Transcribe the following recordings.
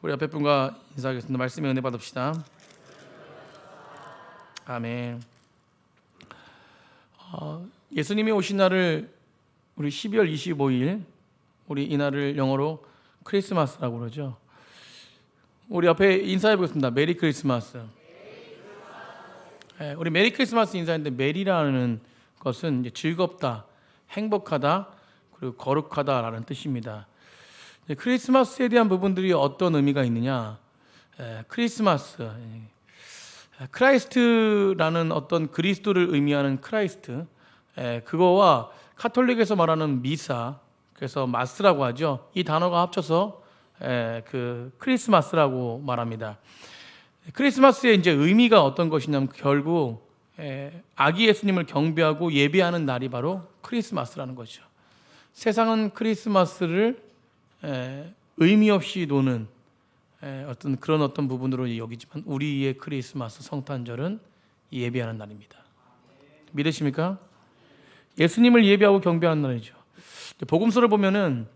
우리 옆에 분과 인사하겠습니다. 말씀의 은혜 받읍시다. 아멘. 예수님이 오신 날을 우리 12월 25일, 우리 이날을 영어로 크리스마스라고 그러죠. 우리 옆에 인사해 보겠습니다. 메리 크리스마스. 우리 메리 크리스마스 인사했는데, 메리라는 것은 이제 즐겁다, 행복하다, 그리고 거룩하다라는 뜻입니다. 크리스마스에 대한 부분들이 어떤 의미가 있느냐? 크리스마스, 크라이스트라는 어떤 그리스도를 의미하는 크라이스트, 그거와 카톨릭에서 말하는 미사, 그래서 마스라고 하죠. 이 단어가 합쳐서 그 크리스마스라고 말합니다. 크리스마스의 이제 의미가 어떤 것이냐면, 결국 아기 예수님을 경배하고 예배하는 날이 바로 크리스마스라는 거죠. 세상은 크리스마스를 의미 없이 노는 그런 어떤 부분으로 여기지만, 우리의 크리스마스 성탄절은 예배하는 날입니다. 믿으십니까? 예수님을 예배하고 경배하는 날이죠. 복음서를 보면은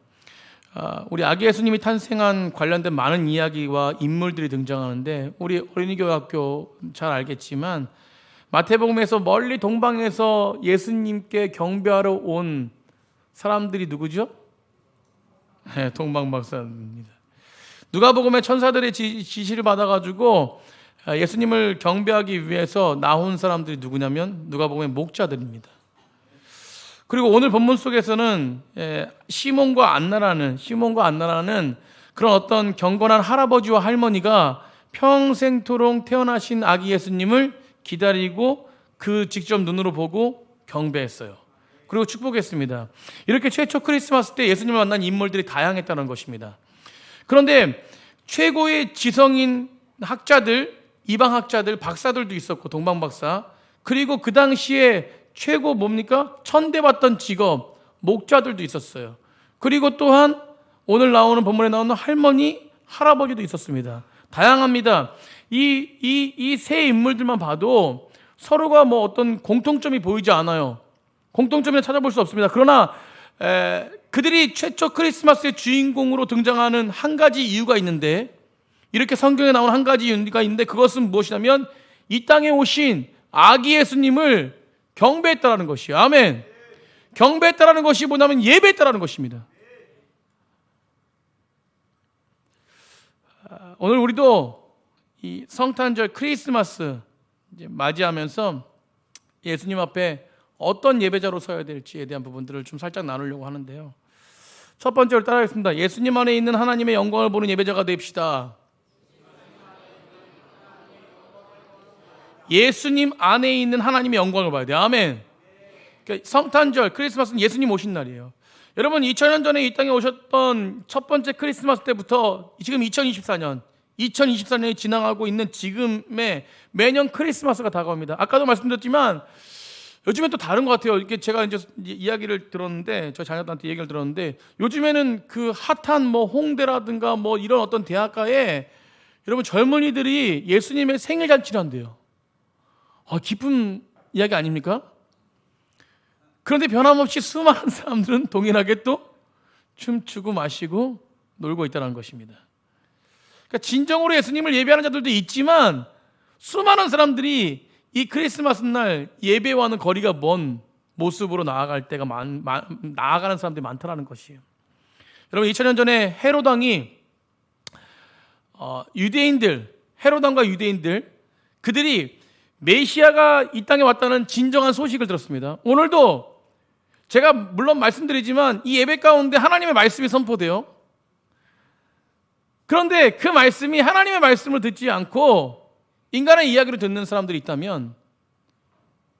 우리 아기 예수님이 탄생한 관련된 많은 이야기와 인물들이 등장하는데, 우리 어린이교학교 잘 알겠지만 마태복음에서 멀리 동방에서 예수님께 경배하러 온 사람들이 누구죠? 동방박사입니다. 누가복음에 천사들의 지시를 받아가지고 예수님을 경배하기 위해서 나온 사람들이 누구냐면 누가복음의 목자들입니다. 그리고 오늘 본문 속에서는 시몬과 안나라는 그런 어떤 경건한 할아버지와 할머니가 평생토록 태어나신 아기 예수님을 기다리고 그 직접 눈으로 보고 경배했어요. 그리고 축복했습니다. 이렇게 최초 크리스마스 때 예수님을 만난 인물들이 다양했다는 것입니다. 그런데 최고의 지성인 학자들, 이방 학자들, 박사들도 있었고, 동방박사, 그리고 그 당시에 최고 뭡니까? 천대받던 직업, 목자들도 있었어요. 그리고 또한 오늘 나오는 본문에 나오는 할머니, 할아버지도 있었습니다. 다양합니다. 이 세 인물들만 봐도 서로가 뭐 어떤 공통점이 보이지 않아요. 공통점을 찾아볼 수 없습니다. 그러나 그들이 최초 크리스마스의 주인공으로 등장하는 한 가지 이유가 있는데, 이렇게 성경에 나온 한 가지 이유가 있는데, 그것은 무엇이냐면 이 땅에 오신 아기 예수님을 경배했다라는 것이에요. 아멘. 경배했다라는 것이 뭐냐면 예배했다라는 것입니다. 오늘 우리도 이 성탄절 크리스마스 이제 맞이하면서 예수님 앞에 어떤 예배자로 서야 될지에 대한 부분들을 좀 살짝 나누려고 하는데요. 첫 번째로 따라하겠습니다. 예수님 안에 있는 하나님의 영광을 보는 예배자가 됩시다. 예수님 안에 있는 하나님의 영광을 봐야 돼요. 아멘. 그러니까 성탄절, 크리스마스는 예수님 오신 날이에요. 여러분, 2000년 전에 이 땅에 오셨던 첫 번째 크리스마스 때부터 지금 2024년이 지나가고 있는 지금의 매년 크리스마스가 다가옵니다. 아까도 말씀드렸지만 요즘엔 또 다른 것 같아요. 이렇게 제가 이제 이야기를 들었는데, 저 자녀들한테 얘기를 들었는데, 요즘에는 그 핫한 뭐 홍대라든가 뭐 이런 어떤 대학가에 여러분 젊은이들이 예수님의 생일 잔치를 한대요. 기쁜 이야기 아닙니까? 그런데 변함없이 수많은 사람들은 동일하게 또 춤추고 마시고 놀고 있다는 것입니다. 그러니까 진정으로 예수님을 예배하는 자들도 있지만, 수많은 사람들이 이 크리스마스 날 예배와는 거리가 먼 모습으로 나아갈 때가 나아가는 사람들이 많다는 것이에요. 여러분, 2000년 전에 헤롯왕이 헤롯왕과 유대인들, 그들이 메시아가 이 땅에 왔다는 진정한 소식을 들었습니다. 오늘도 제가 물론 말씀드리지만 이 예배 가운데 하나님의 말씀이 선포돼요. 그런데 그 말씀이 하나님의 말씀을 듣지 않고 인간의 이야기를 듣는 사람들이 있다면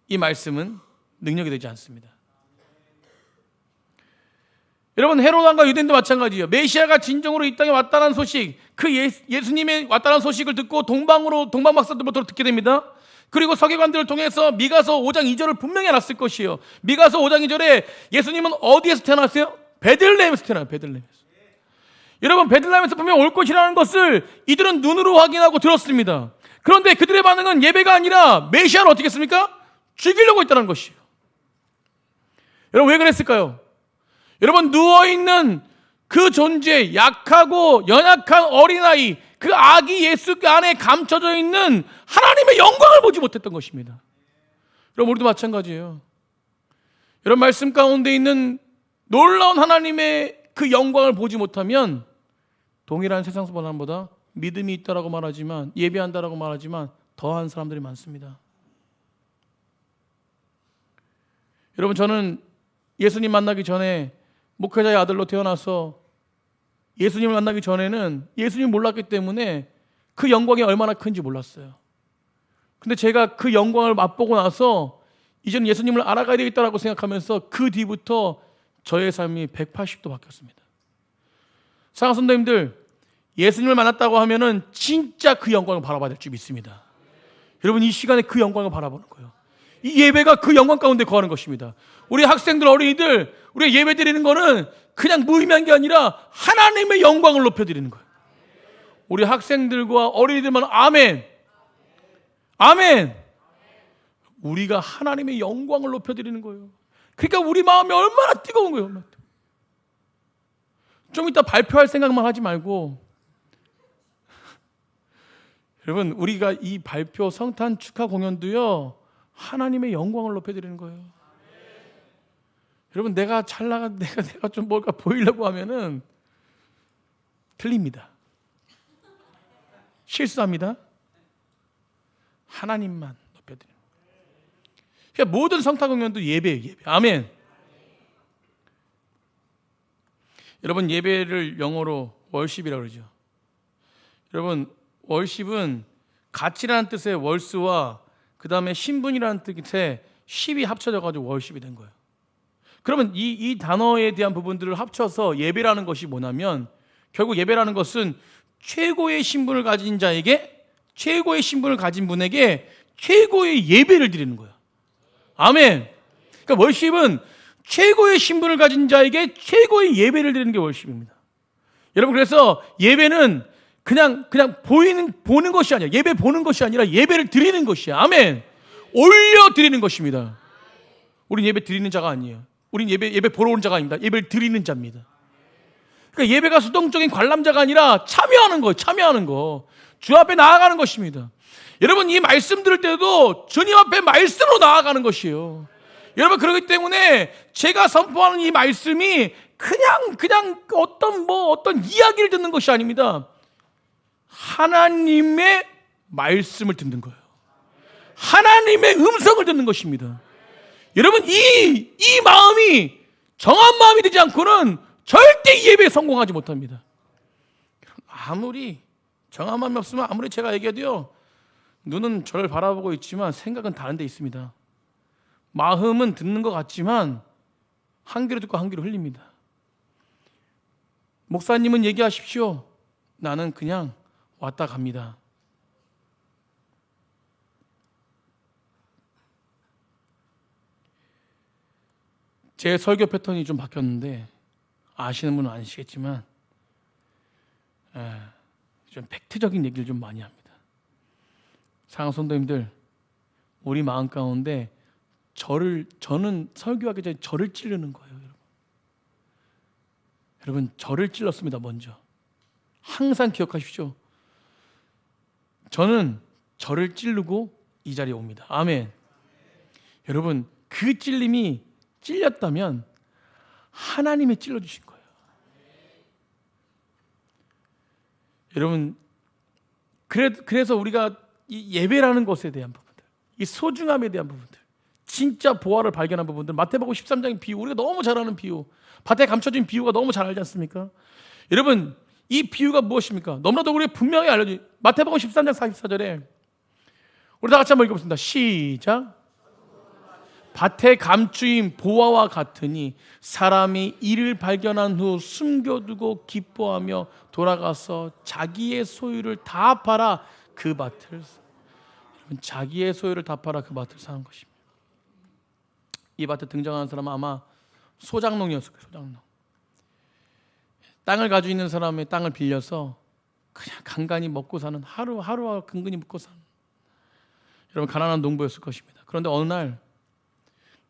이 말씀은 능력이 되지 않습니다. 여러분, 헤롯왕과 유대인도 마찬가지예요. 메시아가 진정으로 이 땅에 왔다는 소식, 그 예수님의 왔다는 소식을 듣고 동방박사들부터 듣게 됩니다. 그리고 서기관들을 통해서 미가서 5장 2절을 분명히 알았을 것이에요. 미가서 5장 2절에 예수님은 어디에서 태어났어요? 베들레헴에서 태어나요. 베들레헴에서. 여러분, 베들레헴에서 분명히 올 것이라는 것을 이들은 눈으로 확인하고 들었습니다. 그런데 그들의 반응은 예배가 아니라 메시아를 어떻게 했습니까? 죽이려고 했다는 것이에요. 여러분, 왜 그랬을까요? 여러분, 누워있는 그 존재, 약하고 연약한 어린아이, 그 아기 예수 안에 감춰져 있는 하나님의 영광을 보지 못했던 것입니다. 여러분, 우리도 마찬가지예요. 여러분, 말씀 가운데 있는 놀라운 하나님의 그 영광을 보지 못하면 동일한 세상 사람보다 믿음이 있다라고 말하지만, 예배한다라고 말하지만 더한 사람들이 많습니다. 여러분, 저는 예수님 만나기 전에 목회자의 아들로 태어나서 예수님을 만나기 전에는 예수님을 몰랐기 때문에 그 영광이 얼마나 큰지 몰랐어요. 근데 제가 그 영광을 맛보고 나서 이제는 예수님을 알아가야 되겠다라고 생각하면서 그 뒤부터 저의 삶이 180도 바뀌었습니다. 사랑하는 성도님들, 예수님을 만났다고 하면은 진짜 그 영광을 바라봐야 될 줄 믿습니다. 여러분, 이 시간에 그 영광을 바라보는 거예요. 이 예배가 그 영광 가운데 거하는 것입니다. 우리 학생들, 어린이들, 우리가 예배 드리는 거는 그냥 무의미한 게 아니라 하나님의 영광을 높여드리는 거예요. 우리 학생들과 어린이들만 아멘, 아멘. 우리가 하나님의 영광을 높여드리는 거예요. 그러니까 우리 마음이 얼마나 뜨거운 거예요. 좀 이따 발표할 생각만 하지 말고, 여러분, 우리가 이 발표 성탄 축하 공연도요, 하나님의 영광을 높여드리는 거예요. 여러분, 내가 잘 나가, 내가 좀 뭘까 보이려고 하면은 틀립니다. 실수합니다. 하나님만 높여드리는 거예요. 그러니까 모든 성탄 공연도 예배예요, 예배. 아멘. 여러분, 예배를 영어로 월십이라고 그러죠. 여러분, 월십은 가치라는 뜻의 월스와 그 다음에 신분이라는 뜻의 십이 합쳐져가지고 월십이 된 거예요. 그러면 이 단어에 대한 부분들을 합쳐서 예배라는 것이 뭐냐면, 결국 예배라는 것은 최고의 신분을 가진 자에게, 최고의 신분을 가진 분에게 최고의 예배를 드리는 거예요. 아멘. 그러니까 월십은 최고의 신분을 가진 자에게 최고의 예배를 드리는 게 월십입니다. 여러분, 그래서 예배는 그냥 보는 것이 아니라, 예배 보는 것이 아니라 예배를 드리는 것이야. 아멘. 올려 드리는 것입니다. 우린 예배 드리는 자가 아니에요. 우린 예배 보러 온 자가 아닙니다. 예배를 드리는 자입니다. 그러니까 예배가 수동적인 관람자가 아니라 참여하는 거예요. 참여하는 거. 주 앞에 나아가는 것입니다. 여러분, 이 말씀 들을 때도 주님 앞에 말씀으로 나아가는 것이에요. 여러분, 그렇기 때문에 제가 선포하는 이 말씀이 그냥 어떤 이야기를 듣는 것이 아닙니다. 하나님의 말씀을 듣는 거예요. 하나님의 음성을 듣는 것입니다. 여러분, 이 마음이 정한 마음이 되지 않고는 절대 이 예배에 성공하지 못합니다. 아무리 정한 마음이 없으면 아무리 제가 얘기해도요, 눈은 저를 바라보고 있지만 생각은 다른 데 있습니다. 마음은 듣는 것 같지만 한 귀로 듣고 한 귀로 흘립니다. 목사님은 얘기하십시오. 나는 그냥 왔다 갑니다. 제 설교 패턴이 좀 바뀌었는데 아시는 분은 아시겠지만 좀 팩트적인 얘기를 좀 많이 합니다. 사랑하는 성도님들, 우리 마음 가운데 저는 설교하기 전에 저를 찌르는 거예요. 여러분, 저를 찔렀습니다. 먼저 항상 기억하십시오. 저는 저를 찌르고 이 자리에 옵니다. 아멘. 여러분, 그 찔렸다면 하나님이 찔러주신 거예요. 여러분, 그래서 우리가 이 예배라는 것에 대한 부분들, 이 소중함에 대한 부분들, 진짜 보화를 발견한 부분들, 마태복음 13장의 비유, 우리가 너무 잘 아는 비유, 밭에 감춰진 비유가 너무 잘 알지 않습니까? 여러분, 이 비유가 무엇입니까? 너무나도 우리가 분명히 알려줘. 마태복음 13장 44절에 우리 다 같이 한번 읽어보겠습니다. 시작. 밭에 감추인 보화와 같으니 사람이 이를 발견한 후 숨겨두고 기뻐하며 돌아가서 자기의 소유를 다 팔아 그 밭을, 여러분, 자기의 소유를 다 팔아 그 밭을 사는 것입니다. 이 밭에 등장하는 사람은 아마 소장농이었을 거예요. 소장농. 땅을 가지고 있는 사람의 땅을 빌려서 그냥 간간히 먹고 사는, 하루하루 근근히 먹고 사는, 여러분, 가난한 농부였을 것입니다. 그런데 어느 날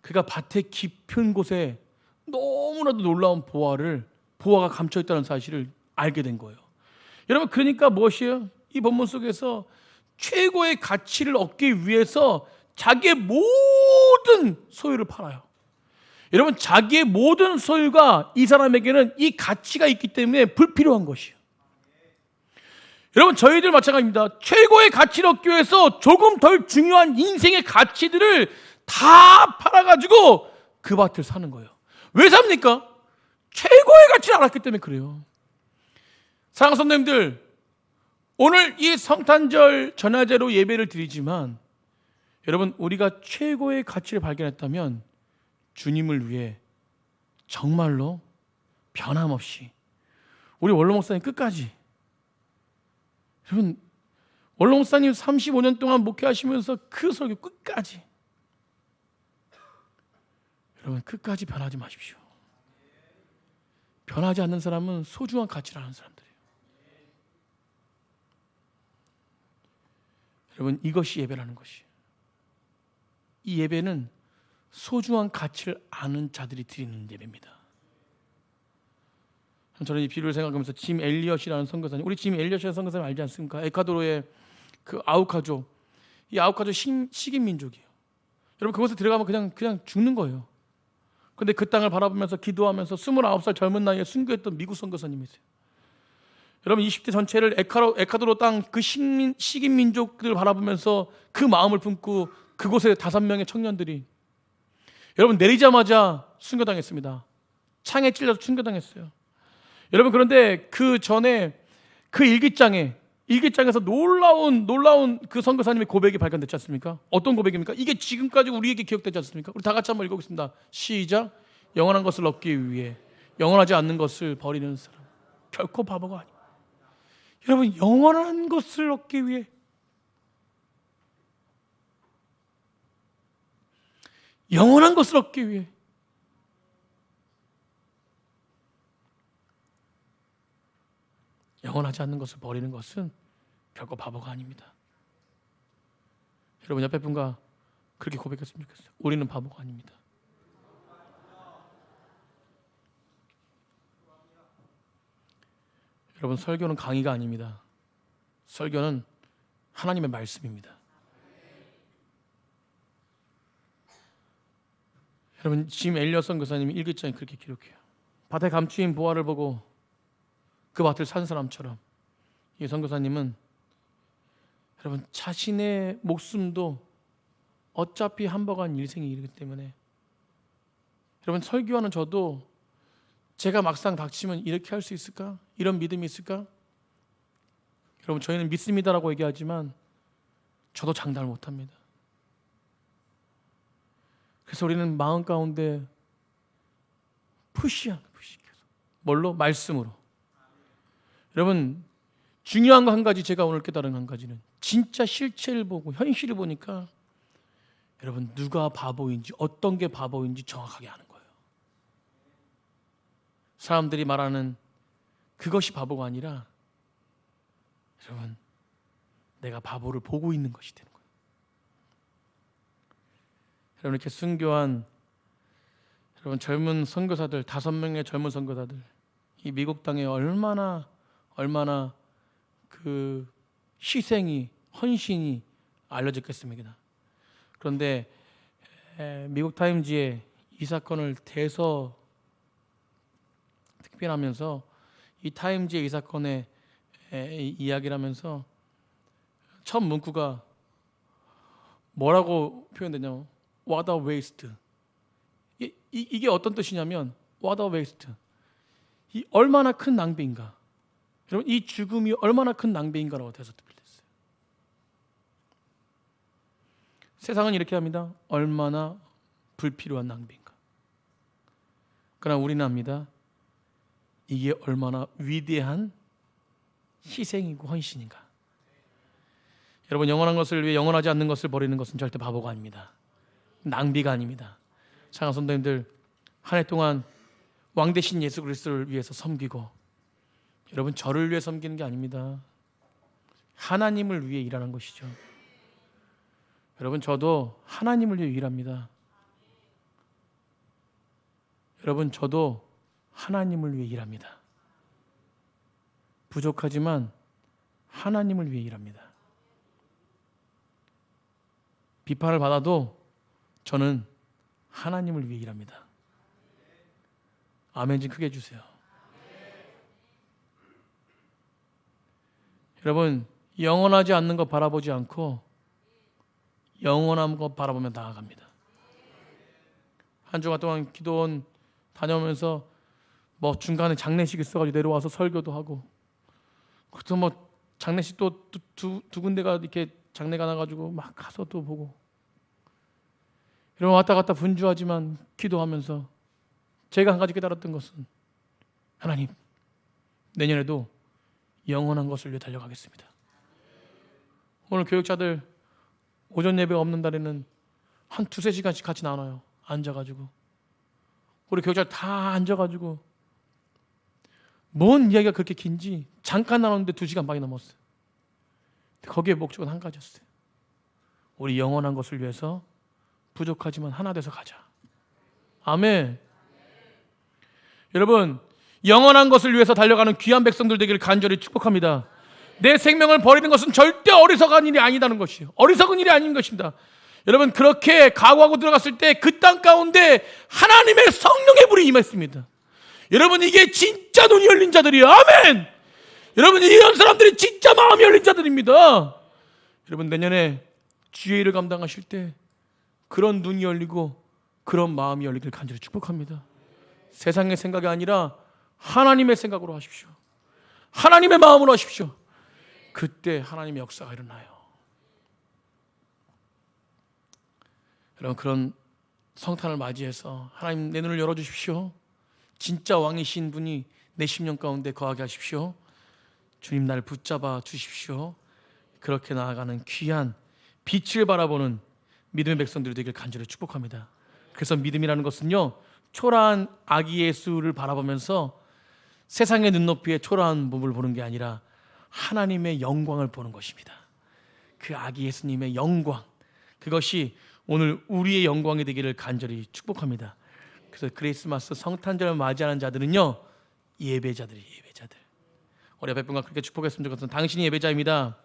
그가 밭의 깊은 곳에 너무나도 놀라운 보화를 보화가 감춰 있다는 사실을 알게 된 거예요. 여러분, 그러니까 무엇이에요? 이 본문 속에서 최고의 가치를 얻기 위해서 자기의 모든 소유를 팔아요. 여러분, 자기의 모든 소유가 이 사람에게는 이 가치가 있기 때문에 불필요한 것이에요. 여러분, 저희들 마찬가지입니다. 최고의 가치를 얻기 위해서 조금 덜 중요한 인생의 가치들을 다 팔아가지고 그 밭을 사는 거예요. 왜 삽니까? 최고의 가치를 알았기 때문에 그래요. 사랑하는 성도님들, 오늘 이 성탄절 전야제로 예배를 드리지만 여러분, 우리가 최고의 가치를 발견했다면 주님을 위해 정말로 변함없이 우리 원로 목사님 끝까지, 여러분, 원로 목사님 35년 동안 목회하시면서 그 설교 끝까지, 여러분, 끝까지 변하지 마십시오. 변하지 않는 사람은 소중한 가치를 아는 사람들이에요. 여러분, 이것이 예배라는 것이에요. 이 예배는 소중한 가치를 아는 자들이 드리는 예배입니다. 저는 이 비유를 생각하면서 짐 엘리엇이라는 선교사님, 우리 짐 엘리엇이라는 선교사님 알지 않습니까? 에콰도르의 그 아우카조, 이 아우카조 식인 민족이에요. 여러분, 그곳에 들어가면 그냥 죽는 거예요. 근데 그 땅을 바라보면서 기도하면서 29살 젊은 나이에 순교했던 미국 선교사님이세요. 여러분, 20대 전체를 에콰도르 땅 그 식인 민족들을 바라보면서 그 마음을 품고 그곳에 5명의 청년들이, 여러분, 내리자마자 순교당했습니다. 창에 찔려서 순교당했어요. 여러분, 그런데 그 전에 그 일기장에서 놀라운 그 선교사님의 고백이 발견됐지 않습니까? 어떤 고백입니까? 이게 지금까지 우리에게 기억되지 않습니까? 우리 다 같이 한번 읽어보겠습니다. 시작. 영원한 것을 얻기 위해 영원하지 않는 것을 버리는 사람 결코 바보가 아닙니다. 여러분, 영원한 것을 얻기 위해, 영원한 것을 얻기 위해 영원하지 않는 것을 버리는 것은 결코 바보가 아닙니다. 여러분, 옆에 분과 그렇게 고백했으면 좋겠어요. 우리는 바보가 아닙니다. 여러분, 설교는 강의가 아닙니다. 설교는 하나님의 말씀입니다. 여러분, 짐 엘리엇 선교사님이 일기장에 그렇게 기록해요. 밭에 감추인 보화를 보고 그 밭을 산 사람처럼 이 선교사님은, 여러분, 자신의 목숨도 어차피 한번간 일생이기 때문에, 여러분, 설교하는 저도 제가 막상 닥치면 이렇게 할 수 있을까? 이런 믿음이 있을까? 여러분, 저희는 믿습니다라고 얘기하지만 저도 장담을 못합니다. 그래서 우리는 마음 가운데 푸시하는 뭘로? 말씀으로. 여러분, 중요한 거 한 가지, 제가 오늘 깨달은 한 가지는 진짜 실체를 보고 현실을 보니까 여러분, 누가 바보인지, 어떤 게 바보인지 정확하게 아는 거예요. 사람들이 말하는 그것이 바보가 아니라, 여러분, 내가 바보를 보고 있는 것이 되는 거예요. 여러분, 이렇게 순교한 여러분 젊은 선교사들, 5명의 젊은 선교사들, 이 미국 땅에 얼마나 그 희생이, 헌신이 알려졌겠습니까? 그런데 미국 타임즈에 이 사건을 특필하면서 이 타임즈의 이 사건의 이야기를 하면서 첫 문구가 뭐라고 표현되냐면 What a waste. 이게 어떤 뜻이냐면 What a waste. 이 얼마나 큰 낭비인가. 여러분, 이 죽음이 얼마나 큰 낭비인가라고 대서특필됐어요. 세상은 이렇게 합니다. 얼마나 불필요한 낭비인가. 그러나 우리는 압니다. 이게 얼마나 위대한 희생이고 헌신인가. 여러분, 영원한 것을 위해 영원하지 않는 것을 버리는 것은 절대 바보가 아닙니다. 낭비가 아닙니다. 사랑하는 성도님들, 한 해 동안 왕 대신 예수 그리스도를 위해서 섬기고, 여러분, 저를 위해 섬기는 게 아닙니다. 하나님을 위해 일하는 것이죠. 여러분, 저도 하나님을 위해 일합니다. 여러분, 저도 하나님을 위해 일합니다. 부족하지만 하나님을 위해 일합니다. 비판을 받아도 저는 하나님을 위해 일합니다. 아멘 좀 크게 해주세요. 여러분, 영원하지 않는 것 바라보지 않고 영원한 것 바라보며 나아갑니다. 한 주간 동안 기도원 다녀오면서 뭐 중간에 장례식 있어가지고 내려와서 설교도 하고, 그래서 뭐 장례식 또 두 군데가 이렇게 장례가 나가지고 막 가서 또 보고, 이런 왔다 갔다 분주하지만 기도하면서 제가 한 가지 깨달았던 것은, 하나님, 내년에도 영원한 것을 위해 달려가겠습니다. 오늘 교육자들 오전 예배가 없는 날에는 한 2-3시간씩 같이 나눠요. 앉아가지고 우리 교육자들 다 앉아가지고, 뭔 이야기가 그렇게 긴지 잠깐 나눴는데 2시간 반이 넘었어요. 거기에 목적은 한 가지였어요. 우리 영원한 것을 위해서 부족하지만 하나 돼서 가자. 아멘. 여러분, 영원한 것을 위해서 달려가는 귀한 백성들 되기를 간절히 축복합니다. 내 생명을 버리는 것은 절대 어리석은 일이 아니다는 것이요, 어리석은 일이 아닌 것입니다. 여러분, 그렇게 각오하고 들어갔을 때 그 땅 가운데 하나님의 성령의 불이 임했습니다. 여러분, 이게 진짜 눈이 열린 자들이에요. 아멘. 여러분, 이런 사람들이 진짜 마음이 열린 자들입니다. 여러분, 내년에 주의 일을 감당하실 때 그런 눈이 열리고 그런 마음이 열리길 간절히 축복합니다. 세상의 생각이 아니라 하나님의 생각으로 하십시오. 하나님의 마음으로 하십시오. 그때 하나님의 역사가 일어나요. 여러분, 그런 성탄을 맞이해서 하나님, 내 눈을 열어주십시오. 진짜 왕이신 분이 내 심령 가운데 거하게 하십시오. 주님, 나를 붙잡아 주십시오. 그렇게 나아가는 귀한 빛을 바라보는 믿음의 백성들이 되길 간절히 축복합니다. 그래서 믿음이라는 것은요, 초라한 아기 예수를 바라보면서 세상의 눈높이에 초라한 몸을 보는 게 아니라 하나님의 영광을 보는 것입니다. 그 아기 예수님의 영광, 그것이 오늘 우리의 영광이 되기를 간절히 축복합니다. 그래서 크리스마스 성탄절을 맞이하는 자들은요, 예배자들이에요. 예배자들. 우리 옆에 분과 그렇게 축복했으면 좋겠습니다. 당신이 예배자입니다.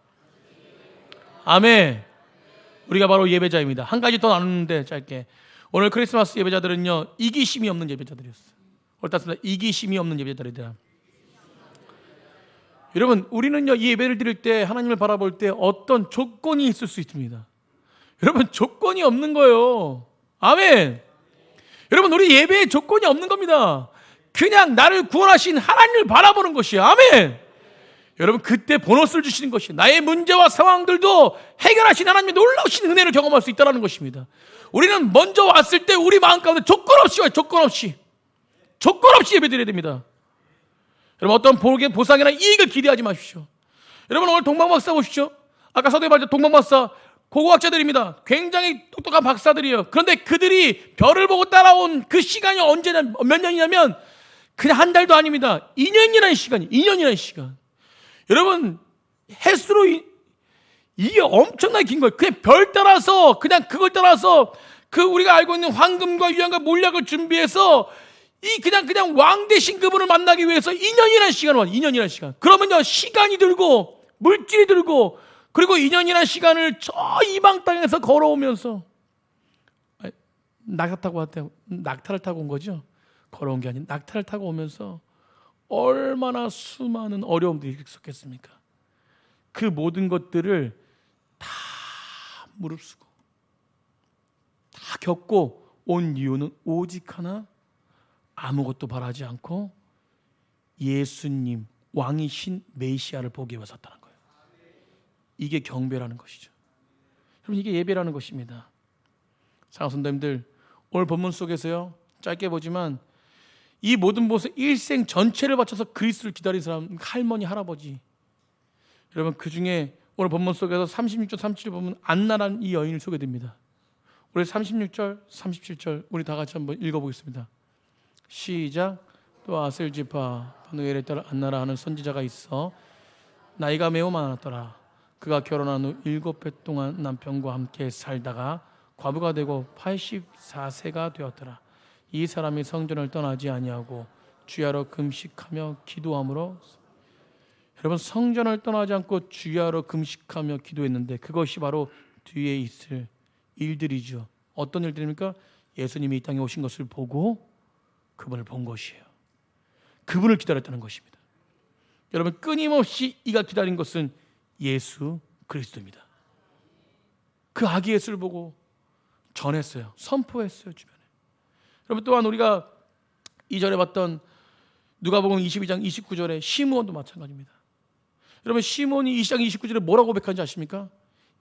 아멘. 우리가 바로 예배자입니다. 한 가지 더 나누는데 짧게, 오늘 크리스마스 예배자들은요, 이기심이 없는 예배자들이었어요. 옳습니다. 이기심이 없는 예배자들이다. 여러분, 우리는요, 이 예배를 드릴 때, 하나님을 바라볼 때 어떤 조건이 있을 수 있습니다. 여러분, 조건이 없는 거예요. 아멘. 여러분, 우리 예배에 조건이 없는 겁니다. 그냥 나를 구원하신 하나님을 바라보는 것이에요. 아멘. 여러분, 그때 보너스를 주시는 것이, 나의 문제와 상황들도 해결하신 하나님의 놀라우신 은혜를 경험할 수 있다는 것입니다. 우리는 먼저 왔을 때 우리 마음 가운데 조건 없이 와요. 조건 없이 예배드려야 됩니다. 여러분, 어떤 보상이나 이익을 기대하지 마십시오. 여러분, 오늘 동방박사 보십시오. 아까 서두에 말했던 동방박사, 고고학자들입니다. 굉장히 똑똑한 박사들이에요. 그런데 그들이 별을 보고 따라온 그 시간이 언제냐, 몇 년이냐면 그냥 한 달도 아닙니다. 2년이라는 시간. 여러분, 횟수로 이게 엄청나게 긴 거예요. 그냥 별 따라서, 그냥 그걸 따라서 그 우리가 알고 있는 황금과 유황과 몰약을 준비해서 그냥 왕 대신 그분을 만나기 위해서 2년이라는 시간을 와요. 2년이라는 시간. 그러면요, 시간이 들고 물질이 들고, 그리고 2년이라는 시간을 저 이방 땅에서 걸어오면서, 낙타를 타고 온 거죠. 걸어온 게 아닌 낙타를 타고 오면서 얼마나 수많은 어려움들이 있었겠습니까? 그 모든 것들을 다 무릅쓰고 다 겪고 온 이유는 오직 하나, 아무것도 바라지 않고 예수님, 왕이신 메시아를 보기 위해 섰다는 거예요. 이게 경배라는 것이죠. 여러분, 이게 예배라는 것입니다. 사랑하는 성도님들, 오늘 본문 속에서요, 짧게 보지만 이 모든 모습 일생 전체를 바쳐서 그리스도를 기다린 사람, 할머니, 할아버지, 여러분, 그 중에 오늘 본문 속에서 36절, 37절 보면 안나라는 이 여인을 소개됩니다. 우리 36절, 37절 우리 다 같이 한번 읽어보겠습니다. 시작. 또 아셀지파 바누엘에 따라 안나라 하는 선지자가 있어 나이가 매우 많았더라. 그가 결혼한 후 7해 동안 남편과 함께 살다가 과부가 되고 84세가 되었더라. 이 사람이 성전을 떠나지 아니하고 주야로 금식하며 기도함으로. 여러분, 성전을 떠나지 않고 주야로 금식하며 기도했는데 그것이 바로 뒤에 있을 일들이죠. 어떤 일들입니까? 예수님이 이 땅에 오신 것을 보고 그분을 본 것이에요. 그분을 기다렸다는 것입니다. 여러분, 끊임없이 이가 기다린 것은 예수 그리스도입니다. 그 아기 예수를 보고 전했어요. 선포했어요, 주변에. 여러분, 또한 우리가 이전에 봤던 누가복음 22장 29절에 시므온도 마찬가지입니다. 여러분, 시몬이 20장 29절에 뭐라고 고백하는지 아십니까?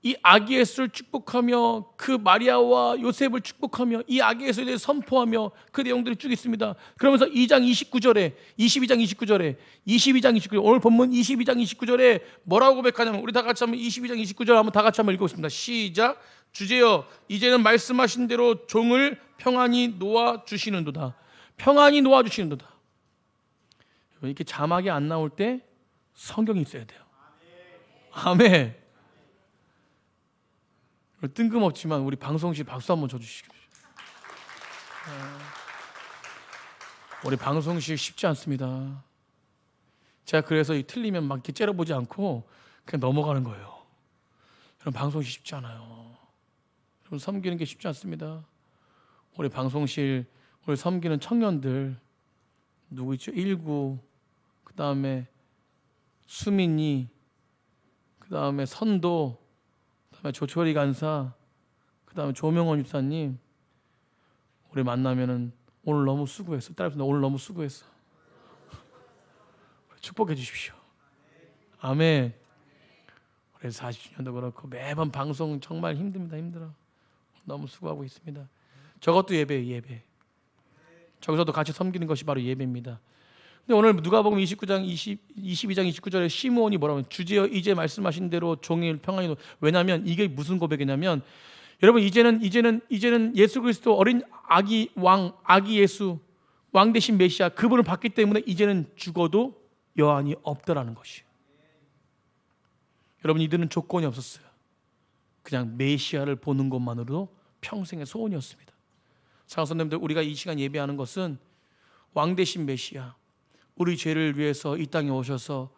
이 아기 예수를 축복하며 그 마리아와 요셉을 축복하며 이 아기 예수에 대해 선포하며 그 내용들이 쭉 있습니다. 그러면서 2장 29절에 22장 29절에 오늘 본문 22장 29절에 뭐라고 고백하냐면, 우리 다 같이 한번 22장 29절 한번 다 같이 한번 읽겠습니다. 시작. 주제여 이제는 말씀하신 대로 종을 평안히 놓아 주시는도다. 평안히 놓아 주시는도다. 이렇게 자막이 안 나올 때 성경이 있어야 돼요. 아멘. 뜬금없지만 우리 방송실 박수 한번 쳐주시죠. 우리 방송실 쉽지 않습니다. 제가 그래서 틀리면 막 이렇게 째려보지 않고 그냥 넘어가는 거예요. 여러분, 방송실 쉽지 않아요. 여러분, 섬기는 게 쉽지 않습니다. 우리 방송실, 우리 섬기는 청년들 누구 있죠? 19, 그 다음에 수민이, 그 다음에 선도, 그 다음에 조철이 간사, 그 다음에 조명원 집사님. 우리 만나면은 오늘 너무 수고했어. 딸, 오늘 너무 수고했어. 축복해 주십시오. 아멘. 그래서 40주년도 그렇고 매번 방송 정말 힘듭니다. 힘들어. 너무 수고하고 있습니다. 저것도 예배예요. 예배. 저기서도 같이 섬기는 것이 바로 예배입니다. 근데 오늘 누가복음 22장 29절에 시므온이 뭐라고 하면, 주제여 이제 말씀하신 대로 종일 평안히. 왜냐하면 이게 무슨 고백이냐면, 여러분, 이제는 예수 그리스도 어린 아기 왕, 아기 예수, 왕 대신 메시아, 그분을 받기 때문에 이제는 죽어도 여한이 없더라는 것이에요. 여러분, 이들은 조건이 없었어요. 그냥 메시아를 보는 것만으로도 평생의 소원이었습니다. 사랑하는 선생님들, 우리가 이 시간 예배하는 것은 왕 대신 메시아, 우리 죄를 위해서 이 땅에 오셔서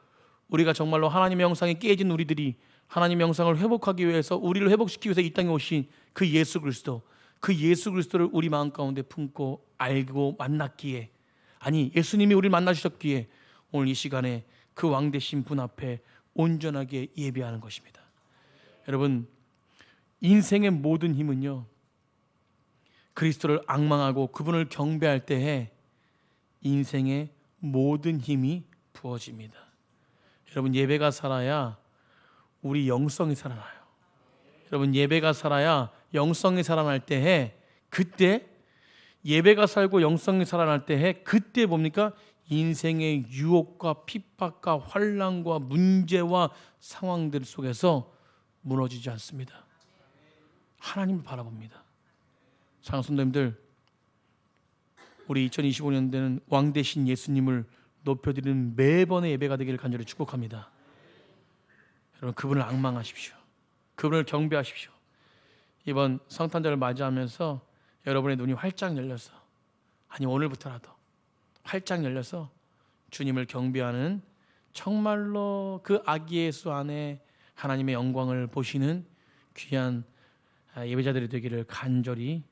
우리가 정말로 하나님의 형상에 깨진 우리들이 하나님의 형상을 회복하기 위해서, 우리를 회복시키기 위해서 이 땅에 오신 그 예수 그리스도, 그 예수 그리스도를 우리 마음 가운데 품고 알고 만났기에, 아니 예수님이 우리를 만나주셨기에 오늘 이 시간에 그 왕 되신 분 앞에 온전하게 예배하는 것입니다. 여러분, 인생의 모든 힘은요, 그리스도를 앙망하고 그분을 경배할 때에 인생의 모든 힘이 부어집니다. 여러분, 예배가 살아야 우리 영성이 살아나요. 여러분, 예배가 살아야 영성이 살아날 때에, 그때 예배가 살고 영성이 살아날 때에 그때 뭡니까? 인생의 유혹과 핍박과 환난과 문제와 상황들 속에서 무너지지 않습니다. 하나님을 바라봅니다. 사랑하는 성도님들, 우리 2025년대는 왕 대신 예수님을 높여드리는 매번의 예배가 되기를 간절히 축복합니다. 여러분, 그분을 앙망하십시오. 그분을 경배하십시오. 이번 성탄절을 맞이하면서 여러분의 눈이 활짝 열려서, 아니 오늘부터라도 활짝 열려서 주님을 경배하는, 정말로 그 아기 예수 안에 하나님의 영광을 보시는 귀한 예배자들이 되기를 간절히